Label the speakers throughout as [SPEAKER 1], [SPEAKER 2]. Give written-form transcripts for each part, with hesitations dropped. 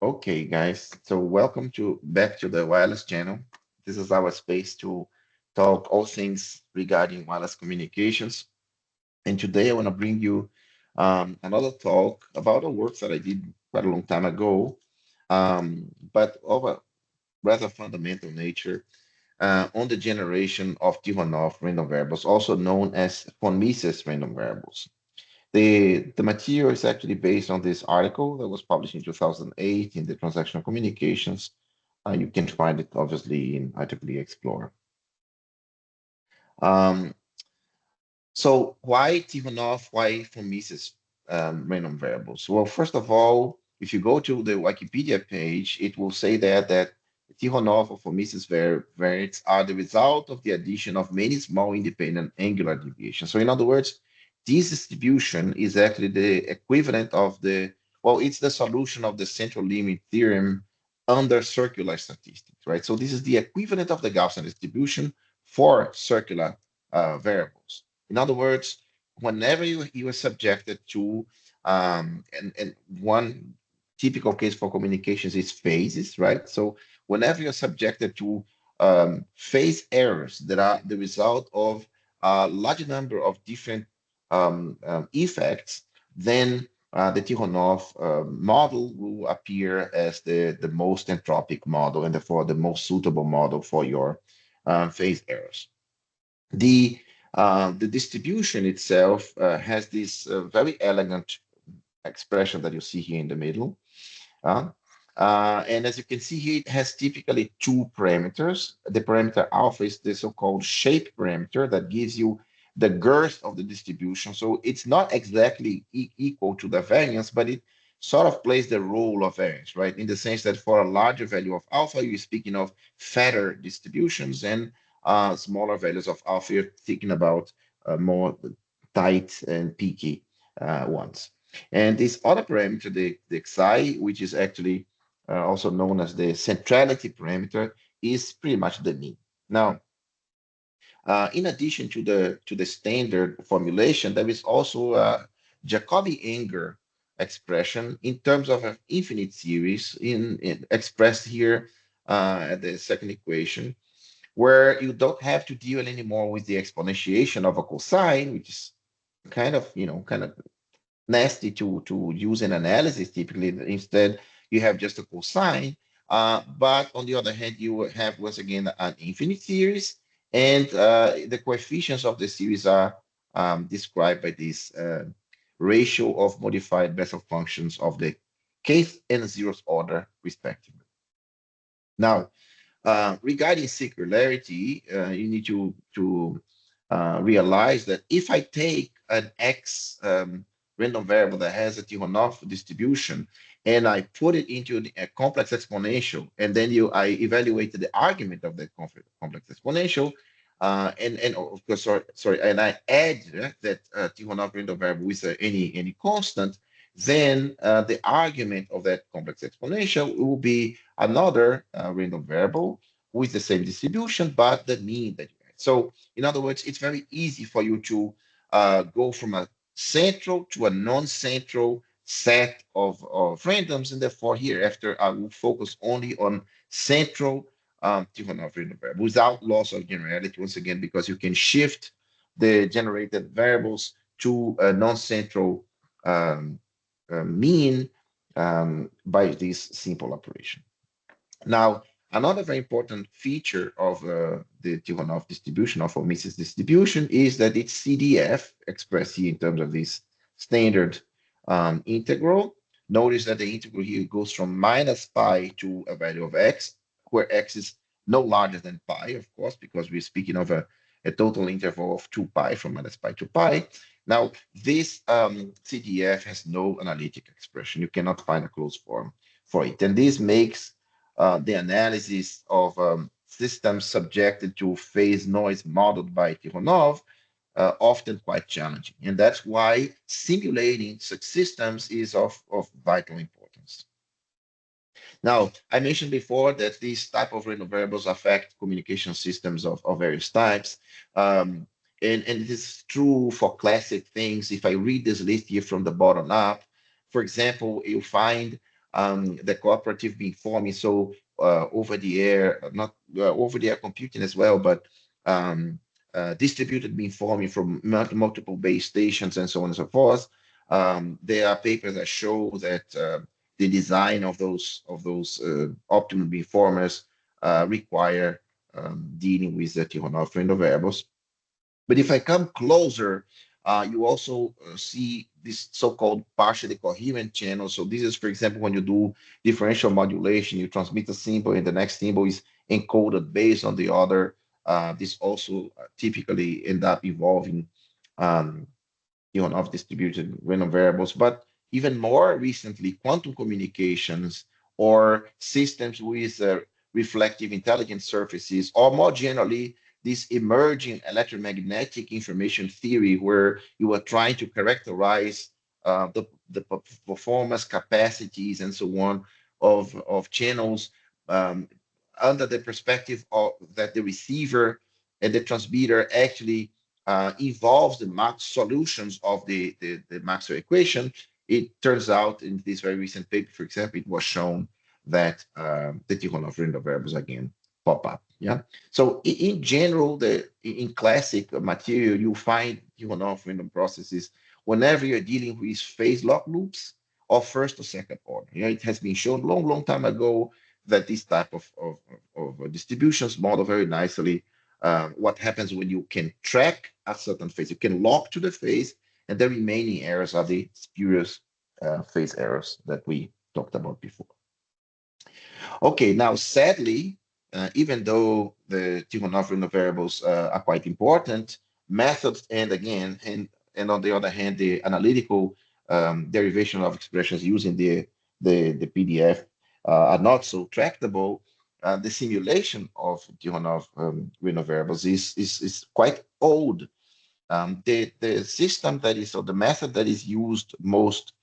[SPEAKER 1] Okay, guys. So welcome to back to the wireless channel. This is our space to talk all things regarding wireless communications. And today I want to bring you another talk about a work that I did quite a long time ago, but of a rather fundamental nature on the generation of Tikhonov random variables, also known as von Mises random variables. The material is actually based on this article that was published in 2008 in the Transactional Communications. You can find it obviously in IEEE Explorer. Um, so why Tikhonov? Why von Mises random variables? Well, first of all, if you go to the Wikipedia page, it will say there that Tikhonov or von Mises variates are the result of the addition of many small independent angular deviations. So in other words, this distribution is actually the equivalent of it's the solution of the central limit theorem under circular statistics, right? So this is the equivalent of the Gaussian distribution for circular variables. In other words, whenever you are subjected to, and one typical case for communications is phases, right? So whenever you're subjected to phase errors that are the result of a large number of different effects, then the Tikhonov model will appear as the most entropic model and therefore the most suitable model for your phase errors. The distribution itself has this very elegant expression that you see here in the middle. Uh, and as you can see here, it has typically two parameters. The parameter alpha is the so-called shape parameter that gives you the girth of the distribution. So it's not exactly equal to the variance, but it sort of plays the role of variance, right? In the sense that for a larger value of alpha, you're speaking of fatter distributions, and smaller values of alpha, you're thinking about more tight and peaky ones. And this other parameter, the xi, which is actually also known as the centrality parameter, is pretty much the mean. Now, in addition to the standard formulation, there is also a Jacobi-Unger expression in terms of an infinite series expressed here at the second equation, where you don't have to deal anymore with the exponentiation of a cosine, which is kind of nasty to use in analysis typically. Instead, you have just a cosine. But on the other hand, you have once again an infinite series, and the coefficients of the series are described by this ratio of modified Bessel functions of the kth and zeroth order, respectively. Now, regarding singularity, you need to realize that if I take an x random variable that has a Tikhonov distribution and I put it into a complex exponential, and then I evaluate the argument of the complex exponential, and of course, and I add that Tikhonov random variable with any constant, then the argument of that complex exponential will be another random variable with the same distribution, but the mean that you had. So in other words, it's very easy for you to go from a central to a non-central set of randoms, and therefore here after I will focus only on central Tikhonov random variable without loss of generality, once again, because you can shift the generated variables to a non-central um, mean by this simple operation. Now, another very important feature of the Tikhonov distribution, of Mises distribution, is that it's CDF, expressed here in terms of this standard integral. Notice that the integral here goes from minus pi to a value of x, where x is no larger than pi, of course, because we're speaking of a total interval of 2 pi from minus pi to pi. Now, this CDF has no analytic expression. You cannot find a closed form for it. And this makes the analysis of systems subjected to phase noise modeled by Tikhonov often quite challenging. And that's why simulating such systems is of vital importance. Now, I mentioned before that these type of random variables affect communication systems of various types. And it is true for classic things. If I read this list here from the bottom up, for example, you find the cooperative beamforming, so over the air, not over the air computing as well, but distributed beamforming from multiple base stations and so on and so forth. There are papers that show that the design of those optimum beamformers require dealing with the Tikhonov random variables. But if I come closer, you also see this so-called partially coherent channel. So this is, for example, when you do differential modulation, you transmit a symbol and the next symbol is encoded based on the other. This also typically end up involving um, of distributed random variables, but even more recently, quantum communications or systems with reflective intelligent surfaces, or more generally, this emerging electromagnetic information theory, where you are trying to characterize the performance capacities and so on of channels um, under the perspective of that the receiver and the transmitter actually involves the max solutions of the Maxwell equation. It turns out in this very recent paper, for example, it was shown that the Tikhonov random variables again pop up. Yeah. So in general, in classic material, you find Tikhonov random processes whenever you're dealing with phase lock loops of first or second order. Yeah, it has been shown long time ago that this type of distributions model very nicely what happens when you can track a certain phase. You can lock to the phase, and the remaining errors are the spurious phase errors that we talked about before. Okay, now sadly, even though the Tikhonov random variables are quite important, methods and on the other hand, the analytical derivation of expressions using the PDF are not so tractable. The simulation of Tikhonov random variables is quite old. The system that is, or the method that is used most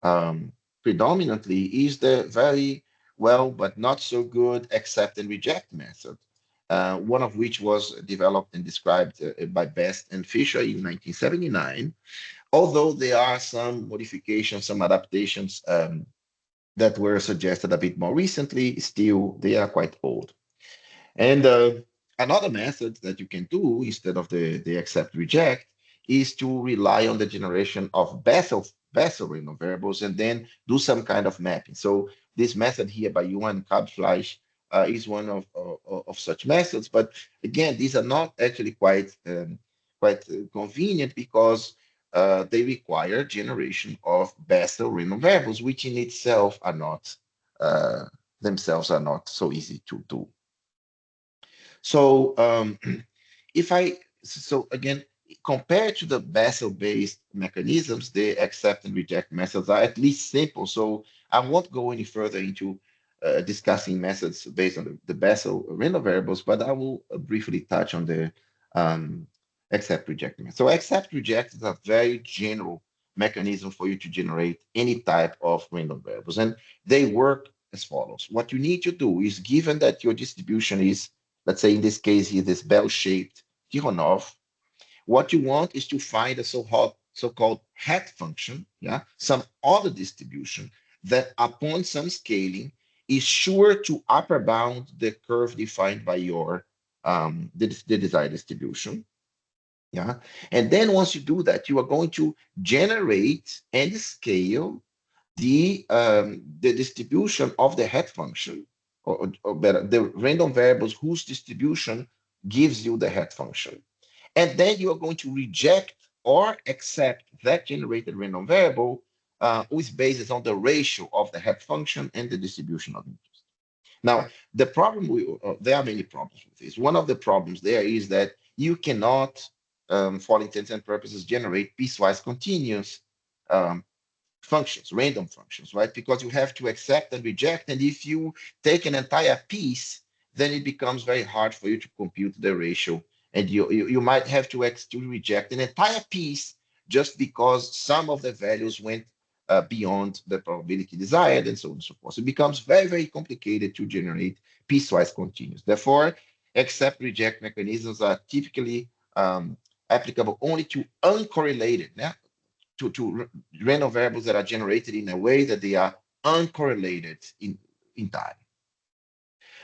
[SPEAKER 1] um, predominantly is the very well but not so good accept and reject method, one of which was developed and described by Best and Fisher in 1979, although there are some modifications, some adaptations that were suggested a bit more recently. Still, they are quite old. And another method that you can do instead of the accept reject is to rely on the generation of Bessel random variables and then do some kind of mapping. So this method here by Johan Kabfleisch is one of such methods. But again, these are not actually quite convenient because they require generation of Bessel random variables, which in itself are not themselves are not so easy to do. So if I, so again, compared to the Bessel-based mechanisms, the accept and reject methods are at least simple. So I won't go any further into discussing methods based on the Bessel random variables, but I will briefly touch on the um, accept reject method. So accept reject is a very general mechanism for you to generate any type of random variables, and they work as follows. What you need to do is, given that your distribution is, let's say in this case here, this bell-shaped Tikhonov, what you want is to find a so-called hat function, yeah, some other distribution that upon some scaling is sure to upper bound the curve defined by your the desired distribution. Yeah. And then once you do that, you are going to generate and scale the distribution of the hat function, or better, the random variables whose distribution gives you the hat function. And then you are going to reject or accept that generated random variable which bases on the ratio of the hat function and the distribution of interest. Now, the problem, there are many problems with this. One of the problems there is that you cannot, for all intents and purposes, generate piecewise continuous um, functions, random functions, right? Because you have to accept and reject. And if you take an entire piece, then it becomes very hard for you to compute the ratio. And you might have to reject an entire piece just because some of the values went beyond the probability desired and so on and so forth. So it becomes very complicated to generate piecewise continuous. Therefore, accept reject mechanisms are typically applicable only to uncorrelated, yeah? to random variables that are generated in a way that they are uncorrelated in time.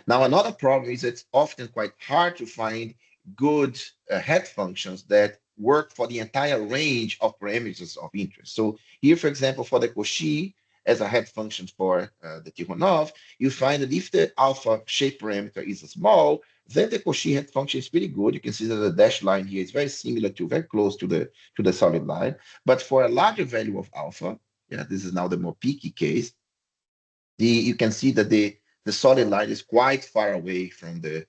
[SPEAKER 1] Now, another problem is it's often quite hard to find good head functions that work for the entire range of parameters of interest. So here, for example, for the Cauchy as a head function for the Tikhonov, you find that if the alpha shape parameter is small, then the Cauchy head function is pretty good. You can see that the dashed line here is very similar to, very close to the solid line. But for a larger value of alpha, yeah, this is now the more peaky case, you can see that the solid line is quite far away from the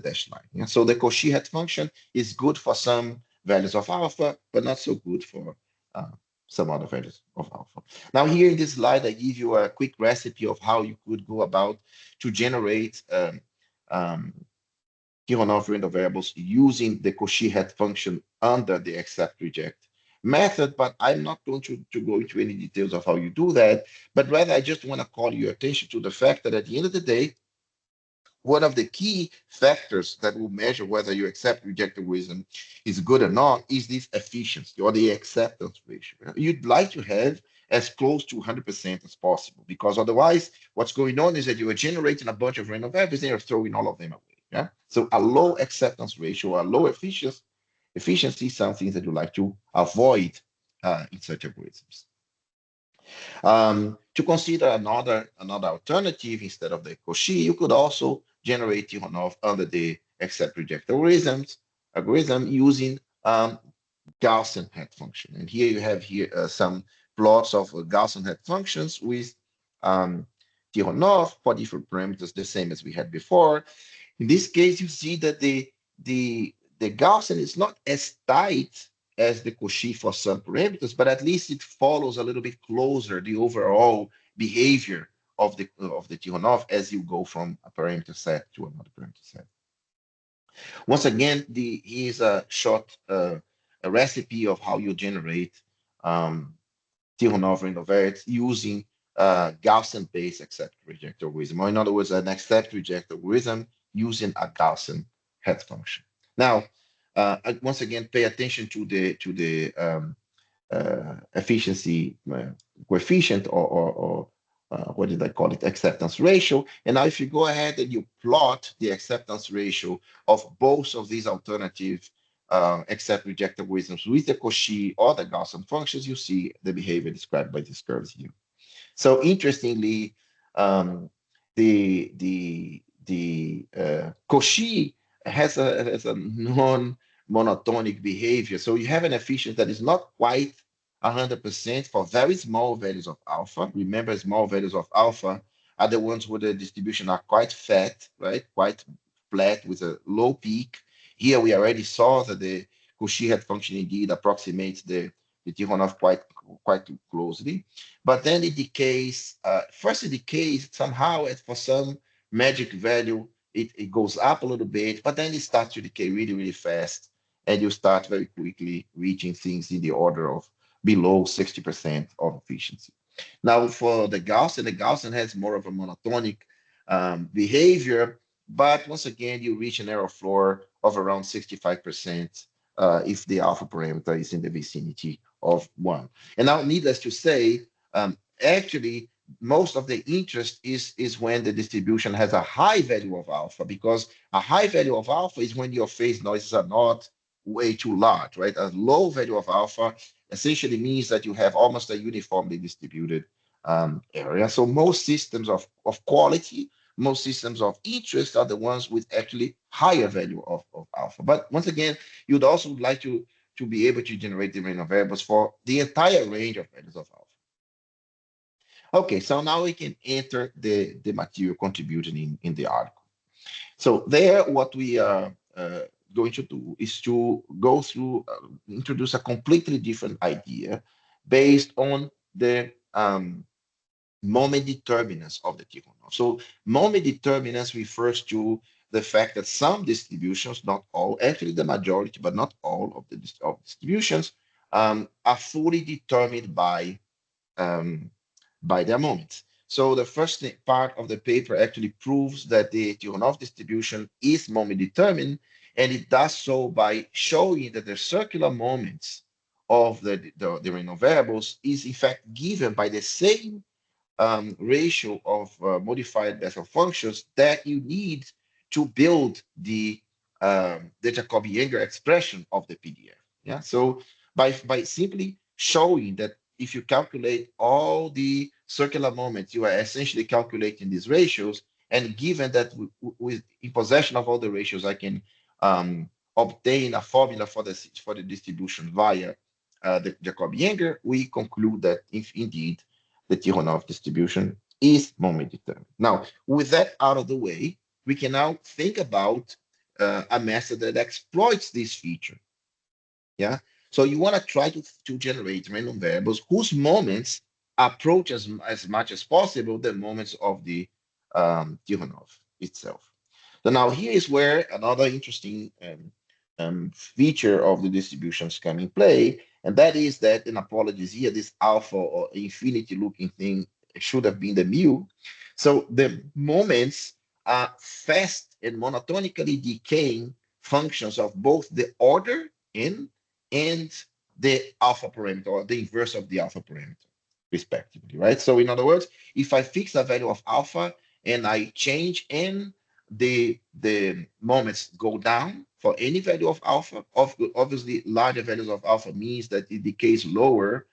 [SPEAKER 1] dashed line. Yeah? So the Cauchy head function is good for some values of alpha, but not so good for uh, some other values of alpha. Now here in this slide, I give you a quick recipe of how you could go about to generate um, Tikhonov random variables using the Cauchy head function under the accept reject method, but I'm not going to go into any details of how you do that, but rather I just want to call your attention to the fact that at the end of the day, one of the key factors that will measure whether your accept reject algorithm is good or not is this efficiency or the acceptance ratio. You'd like to have as close to 100% as possible, because otherwise what's going on is that you are generating a bunch of random variables and you're throwing all of them away. Yeah. So a low acceptance ratio, a low efficiency is something that you like to avoid in such algorithms. To consider another alternative instead of the Cauchy, you could also generate Tikhonov under the accept reject algorithm using Gaussian head function. And here you have some plots of Gaussian head functions with Tikhonov for different parameters, the same as we had before. In this case, you see that the Gaussian is not as tight as the Cauchy for some parameters, but at least it follows a little bit closer the overall behavior of the Tikhonov as you go from a parameter set to another parameter set. Once again, here's a short a recipe of how you generate Tikhonov random variates using Gaussian-based accept reject algorithm, or in other words, an accept reject algorithm using a Gaussian head function. Now, once again, pay attention to the efficiency coefficient, or what did I call it, acceptance ratio. And now if you go ahead and you plot the acceptance ratio of both of these alternative accept reject algorithms with the Cauchy or the Gaussian functions, you see the behavior described by these curves here. So interestingly, the Cauchy has a non-monotonic behavior. So you have an efficiency that is not quite 100% for very small values of alpha. Remember, small values of alpha are the ones where the distribution are quite fat, right? Quite flat with a low peak. Here we already saw that the Cauchy head function indeed approximates the Tikhonov quite closely. But then it decays. First it decays somehow, and for some magic value, it goes up a little bit, but then it starts to decay really, really fast. And you start very quickly reaching things in the order of below 60% of efficiency. Now, for the Gaussian has more of a monotonic behavior, but once again, you reach an error floor of around 65% if the alpha parameter is in the vicinity of 1. And now, needless to say, actually, most of the interest is when the distribution has a high value of alpha, because a high value of alpha is when your phase noises are not way too large, right? A low value of alpha essentially means that you have almost a uniformly distributed area. So most systems of quality, most systems of interest are the ones with actually higher value of alpha. But once again, you'd also like to be able to generate the range of variables for the entire range of values of alpha. Okay, so now we can enter the material contributed in the article. So there, what we are going to do is to go through, introduce a completely different idea based on the moment determinants of the Tikhonov. So moment determinants refers to the fact that some distributions, not all, actually the majority, but not all of the distributions, are fully determined by their moments. So the first part of the paper actually proves that the Tikhonov distribution is moment determined, and it does so by showing that the circular moments of the random variables is in fact given by the same ratio of modified Bessel functions that you need to build the Jacobi-Younger expression of the PDF. Yeah. So by simply showing that if you calculate all the circular moments, you are essentially calculating these ratios. And given that with in possession of all the ratios, I can obtain a formula for the distribution via the Jacobi-Younger, we conclude that if indeed the Tikhonov distribution is moment determined. Now, with that out of the way, we can now think about a method that exploits this feature. Yeah. So you want to try to generate random variables whose moments approach as much as possible the moments of the Tikhonov itself. So now here is where another interesting feature of the distributions come in play, and that is that, and apologies here, this alpha or infinity looking thing should have been the mu. So the moments are fast and monotonically decaying functions of both the order n and the alpha parameter, or the inverse of the alpha parameter, respectively, right? So in other words, if I fix a value of alpha and I change n, the moments go down for any value of alpha. Obviously, larger values of alpha means that it decays lower.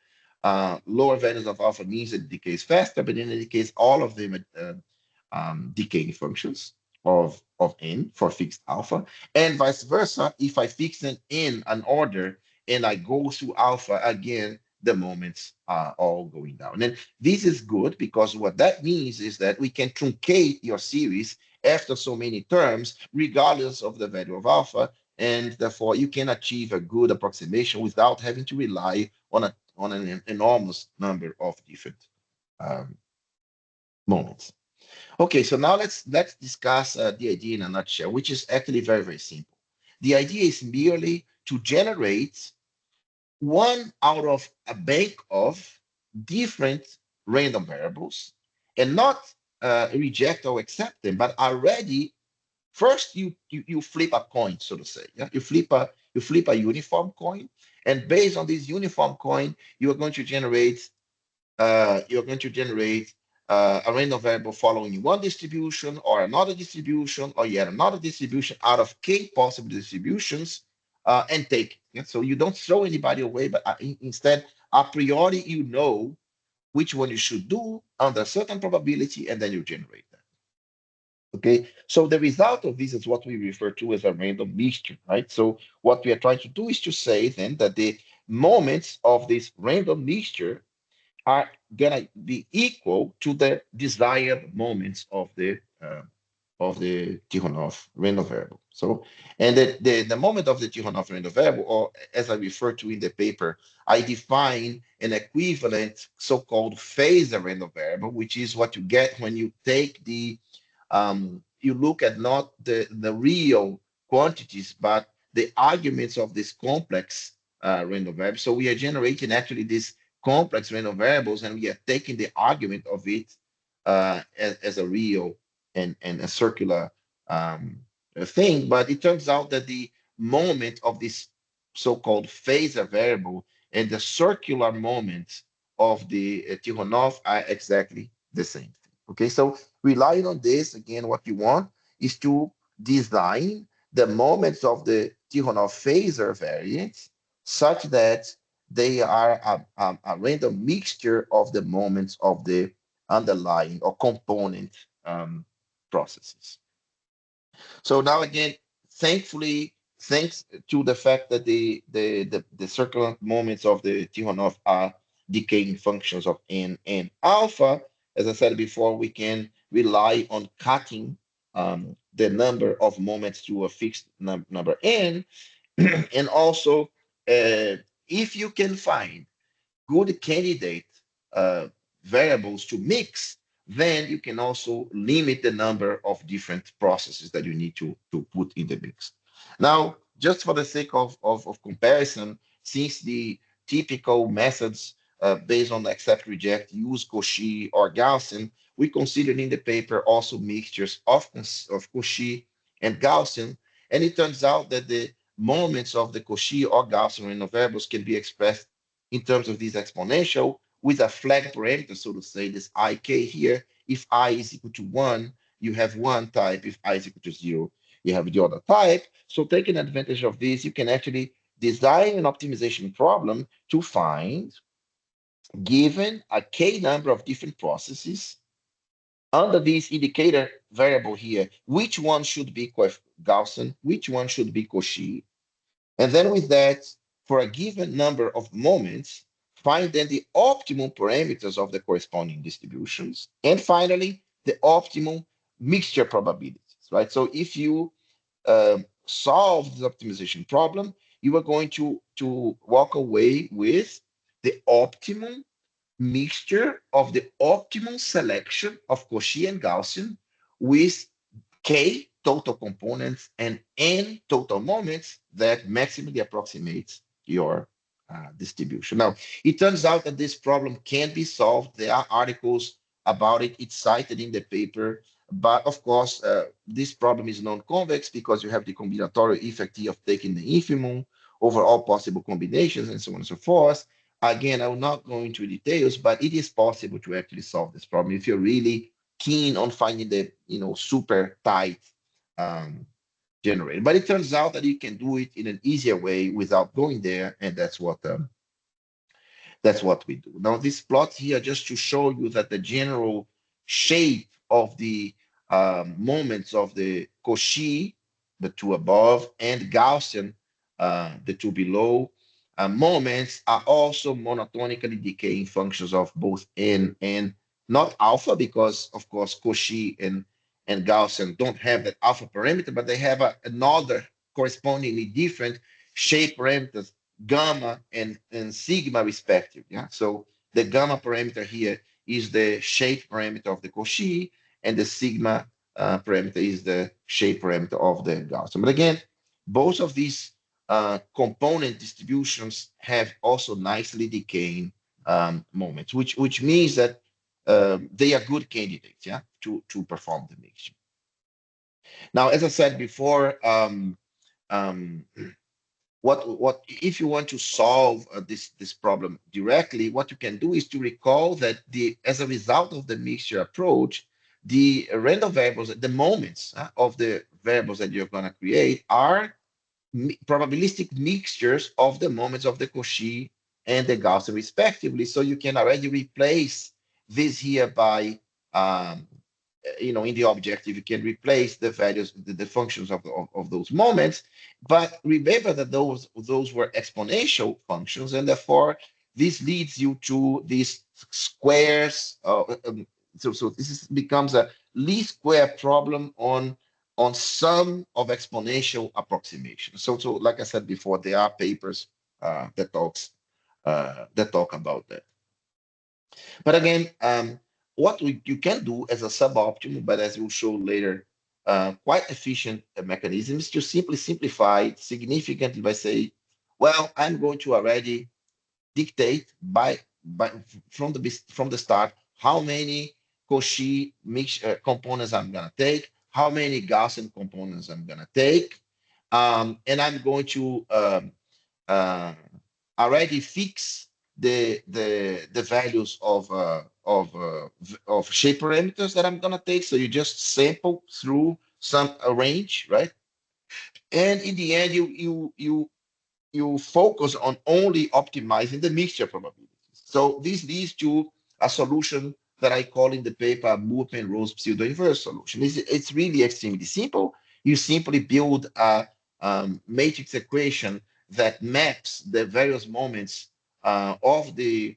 [SPEAKER 1] Lower values of alpha means that it decays faster, but in any case, all of them decaying functions of n for fixed alpha, and vice versa. If I fix an n, an order, and I go through alpha again, the moments are all going down. And this is good because what that means is that we can truncate your series after so many terms, regardless of the value of alpha, and therefore you can achieve a good approximation without having to rely on an enormous number of different um, moments. Okay, so now let's discuss the idea in a nutshell, which is actually very, very simple. The idea is merely to generate one out of a bank of different random variables and not reject or accept them, but already first you flip a coin, so to say. Yeah, you flip a uniform coin, and based on this uniform coin, you're going to generate a random variable following one distribution or another distribution or yet another distribution out of k possible distributions, and take it. Yeah? So you don't throw anybody away, but instead, a priori, you know which one you should do under a certain probability, and then you generate that. Okay, so the result of this is what we refer to as a random mixture, right? So what we are trying to do is to say then that the moments of this random mixture are gonna be equal to the desired moments of the Tikhonov random variable. So, and the moment of the Tikhonov random variable, or as I refer to in the paper, I define an equivalent so-called phasor random variable, which is what you get when you take you look at not the real quantities, but the arguments of this complex random variable. So we are generating actually this complex random variables, and we are taking the argument of it as a real and a circular thing. But it turns out that the moment of this so-called phasor variable and the circular moment of the Tikhonov are exactly the same thing. Okay, so relying on this, again, what you want is to design the moments of the Tikhonov phasor variants such that they are a random mixture of the moments of the underlying or component processes. So now again, thankfully, thanks to the fact that the circular moments of the Tikhonov are decaying functions of n and alpha, as I said before, we can rely on cutting the number of moments to a fixed number n, and also if you can find good candidate uh, variables to mix, then you can also limit the number of different processes that you need to put in the mix. Now, just for the sake of comparison, since the typical methods based on accept, reject, use Cauchy or Gaussian, we considered in the paper also mixtures of Cauchy and Gaussian, and it turns out that the moments of the Cauchy or Gaussian random variables can be expressed in terms of this exponential, with a flag parameter, so to say, this ik here. If I is equal to 1, you have one type. If I is equal to 0, you have the other type. So taking advantage of this, you can actually design an optimization problem to find, given a k number of different processes, under this indicator variable here, which one should be Gaussian, which one should be Cauchy. And then with that, for a given number of moments, find then the optimum parameters of the corresponding distributions. And finally, the optimum mixture probabilities, right? So if you solve this optimization problem, you are going to walk away with the optimum mixture of the optimal selection of Cauchy and Gaussian with k total components and n total moments that maximally approximates your distribution. Now, it turns out that this problem can be solved. There are articles about it. It's cited in the paper. But of course, this problem is non-convex because you have the combinatorial effect here of taking the infimum over all possible combinations and so on and so forth. Again, I will not go into details, but it is possible to actually solve this problem if you're really keen on finding the super tight generator. But it turns out that you can do it in an easier way without going there, and that's what we do. Now, this plot here just to show you that the general shape of the moments of the Cauchy, the two above, and Gaussian, the two below, moments are also monotonically decaying functions of both n and not alpha, because of course Cauchy and Gaussian don't have that alpha parameter, but they have another correspondingly different shape parameters, gamma and sigma respectively. Yeah. So the gamma parameter here is the shape parameter of the Cauchy, and the sigma parameter is the shape parameter of the Gaussian. But again, both of these component distributions have also nicely decaying moments, which means that they are good candidates, yeah, to perform the mixture. Now, as I said before, um, what if you want to solve this problem directly, what you can do is to recall that as a result of the mixture approach, the random variables, the moments of the variables that you're going to create are probabilistic mixtures of the moments of the Cauchy and the Gaussian respectively. So you can already replace this here by in the objective, you can replace the values, the functions of those moments. But remember that those were exponential functions, and therefore this leads you to these squares. So becomes a least square problem on some of exponential approximation. So like I said before, there are papers that talk about that. But again, what you can do as a suboptimal, but as we'll show later, quite efficient mechanism is to simply simplify it significantly by saying, well, I'm going to already dictate from the start how many Cauchy components I'm going to take, how many Gaussian components I'm going to take, and I'm going to already fix the values of shape parameters that I'm going to take. So you just sample through some range, right? And in the end, you focus on only optimizing the mixture probabilities. So this leads to a solution that I call in the paper Moore-Penrose pseudo-inverse solution. It's really extremely simple. You simply build a matrix equation that maps the various moments of the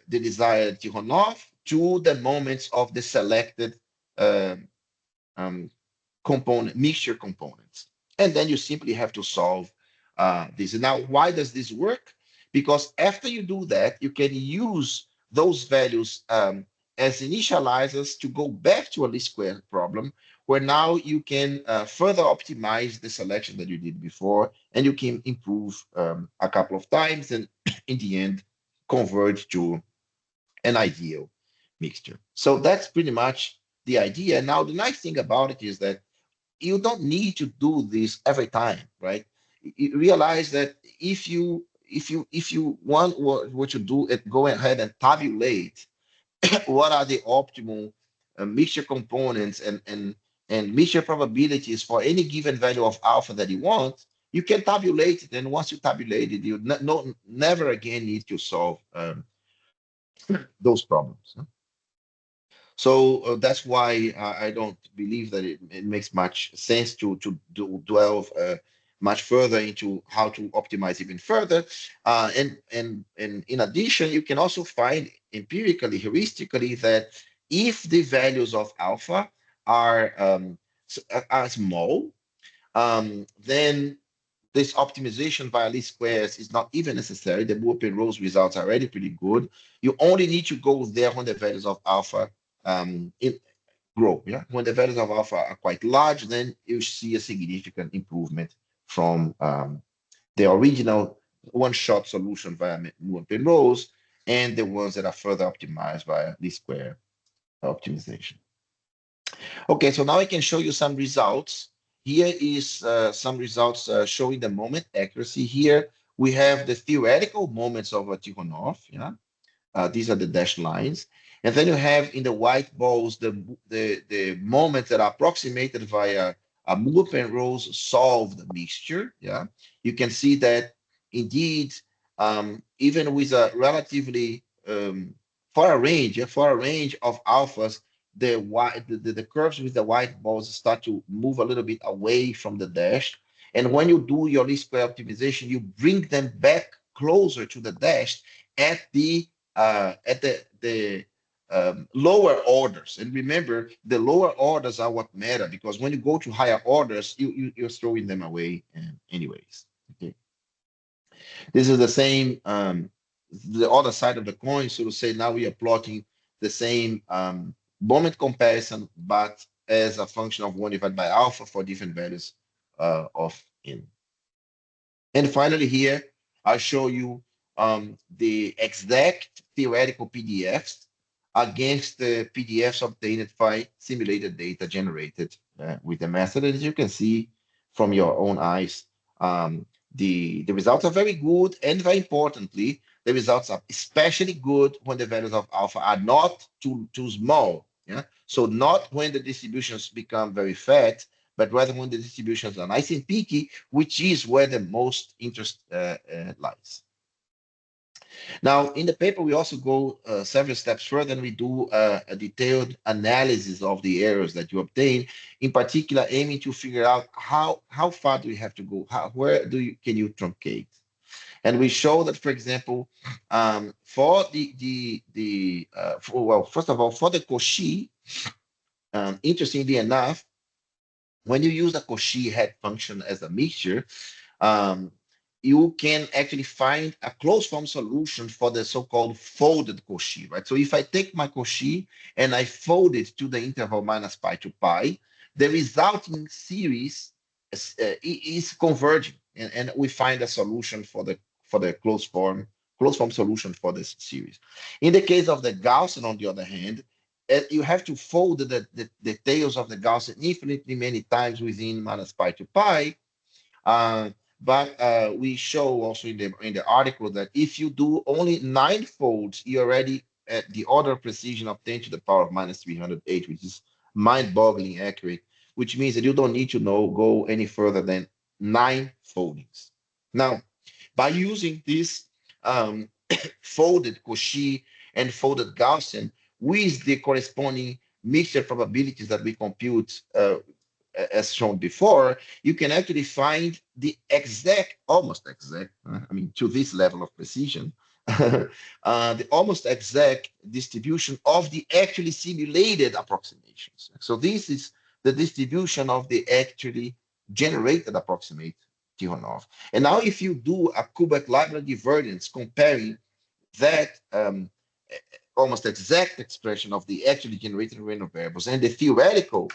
[SPEAKER 1] desired Tikhonov to the moments of the selected um, mixture components. And then you simply have to solve this. Now, why does this work? Because after you do that, you can use those values as initializers to go back to a least square problem, where now you can further optimize the selection that you did before, and you can improve a couple of times, and in the end, converge to an ideal mixture. So that's pretty much the idea. Now, the nice thing about it is that you don't need to do this every time, right? You realize that if you if you want what you do, it go ahead and tabulate what are the optimal mixture components and mixture probabilities for any given value of alpha that you want. You can tabulate it, and once you tabulate it, you never again need to solve those problems. So that's why I don't believe that it makes much sense to delve much further into how to optimize even further. And in addition, you can also find empirically, heuristically, that if the values of alpha are are small, then this optimization via least squares is not even necessary. The Moore-Penrose results are already pretty good. You only need to go there when the values of alpha grow. Yeah, when the values of alpha are quite large, then you see a significant improvement from the original one-shot solution via Moore-Penrose and the ones that are further optimized via least square optimization. Okay, so now I can show you some results. Here is some results showing the moment accuracy. Here we have the theoretical moments of a Tikhonov. Yeah, these are the dashed lines. And then you have in the white balls the moments that are approximated via a Moore-Penrose solved mixture. Yeah, you can see that indeed, even with a relatively for a range of alphas, the curves with the white balls start to move a little bit away from the dash. And when you do your least square optimization, you bring them back closer to the dash at the lower orders. And remember, the lower orders are what matter, because when you go to higher orders, you're throwing them away anyways. Okay. This is the same, the other side of the coin, so to say. Now we are plotting the same moment comparison, but as a function of 1 divided by alpha for different values of n. And finally here, I'll show you the exact theoretical PDFs against the PDFs obtained by simulated data generated with the method. And as you can see from your own eyes, the results are very good, and very importantly, the results are especially good when the values of alpha are not too small. Yeah, so not when the distributions become very fat, but rather when the distributions are nice and peaky, which is where the most interest lies. Now, in the paper, we also go several steps further, and we do a detailed analysis of the errors that you obtain, in particular, aiming to figure out how far do you have to go, where can you truncate. And we show that, for example, for first of all, for the Cauchy, interestingly enough, when you use a Cauchy head function as a mixture, um, you can actually find a closed form solution for the so-called folded Cauchy, right? So if I take my Cauchy and I fold it to the interval minus pi to pi, the resulting series is converging, and we find a solution for the closed form solution for this series. In the case of the Gaussian, on the other hand, you have to fold the tails of the Gaussian infinitely many times within minus pi to pi. But we show also in the article that if you do only 9 folds, you're already at the order of precision of 10 to the power of minus 308, which is mind-boggling accurate, which means that you don't need to go any further than 9 foldings. Now, by using this folded Cauchy and folded Gaussian with the corresponding mixture probabilities that we compute as shown before, you can actually find the exact, almost exact, I mean, to this level of precision, the almost exact distribution of the actually simulated approximations. So this is the distribution of the actually generated approximate Tikhonov. And now if you do a Kullback-Leibler divergence comparing that almost exact expression of the actually generated random variables and the theoretical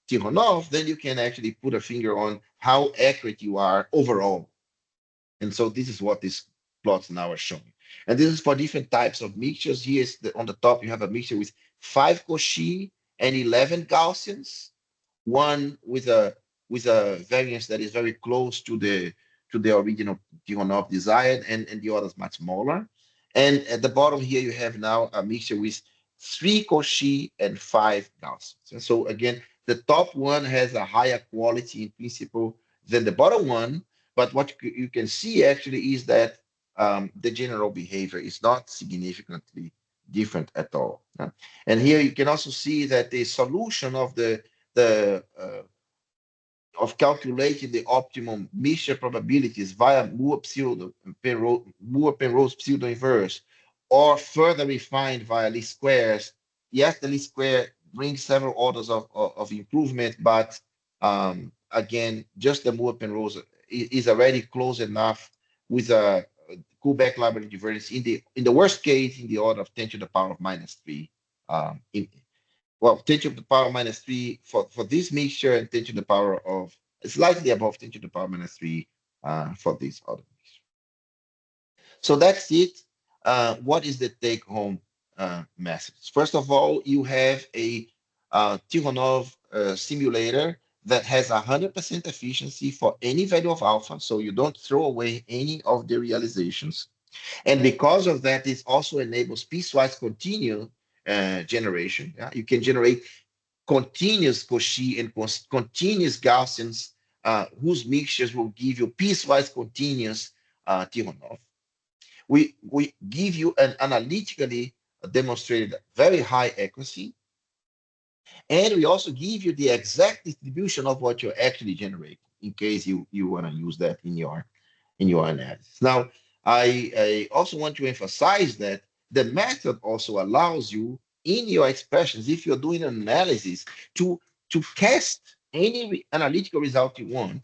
[SPEAKER 1] Tikhonov, then you can actually put a finger on how accurate you are overall. And so this is what these plots now are showing. And this is for different types of mixtures. Here is on the top, you have a mixture with 5 Cauchy and 11 Gaussians, one with a variance that is very close to to the original Tikhonov design, and the others much smaller. And at the bottom here, you have now a mixture with 3 Cauchy and 5 Gaussians. And so again, the top one has a higher quality in principle than the bottom one, but what you can see actually is that the general behavior is not significantly different at all. And here you can also see that the solution of the of calculating the optimum mixture probabilities via Moore-Penrose pseudo inverse, or further refined via least squares. Yes, the least square brings several orders of improvement, but again, just the Moore-Penrose is already close enough with a Kullback library divergence in the worst case in the order of 10 to the power of -3 in, well, 10 to the power -3 for this mixture, and 10 to the power of slightly above 10 to the power -3 for this other mixture. So that's it. What is the take home message? First of all, you have a Tikhonov simulator that has 100% efficiency for any value of alpha, so you don't throw away any of the realizations. And because of that, it also enables piecewise continuous generation. Yeah? You can generate continuous Cauchy and continuous Gaussians, whose mixtures will give you piecewise continuous Tikhonov. We give you an analytically demonstrated very high accuracy, and we also give you the exact distribution of what you're actually generating in case you want to use that in your analysis. Now, I also want to emphasize that the method also allows you in your expressions, if you're doing an analysis, to cast any analytical result you want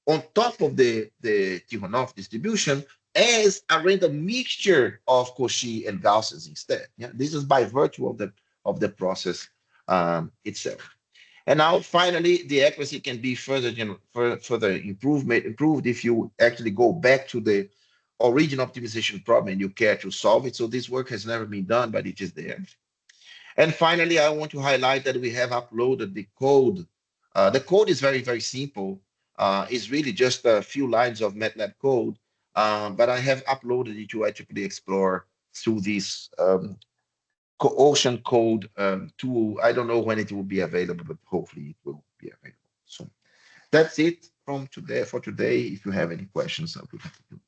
[SPEAKER 1] on top of the Tikhonov distribution as a random mixture of Cauchy and Gaussians instead. Yeah? This is by virtue of the process itself. And now, finally, the accuracy can be further improved if you actually go back to the origin optimization problem and you care to solve it. So this work has never been done, but it is there. And finally, I want to highlight that we have uploaded the code. The code is very, very simple. It's really just a few lines of MATLAB code, but I have uploaded it to IEEE Explorer through this Ocean Code tool. I don't know when it will be available, but hopefully it will be available soon. That's it from today for today. If you have any questions, I'll be happy to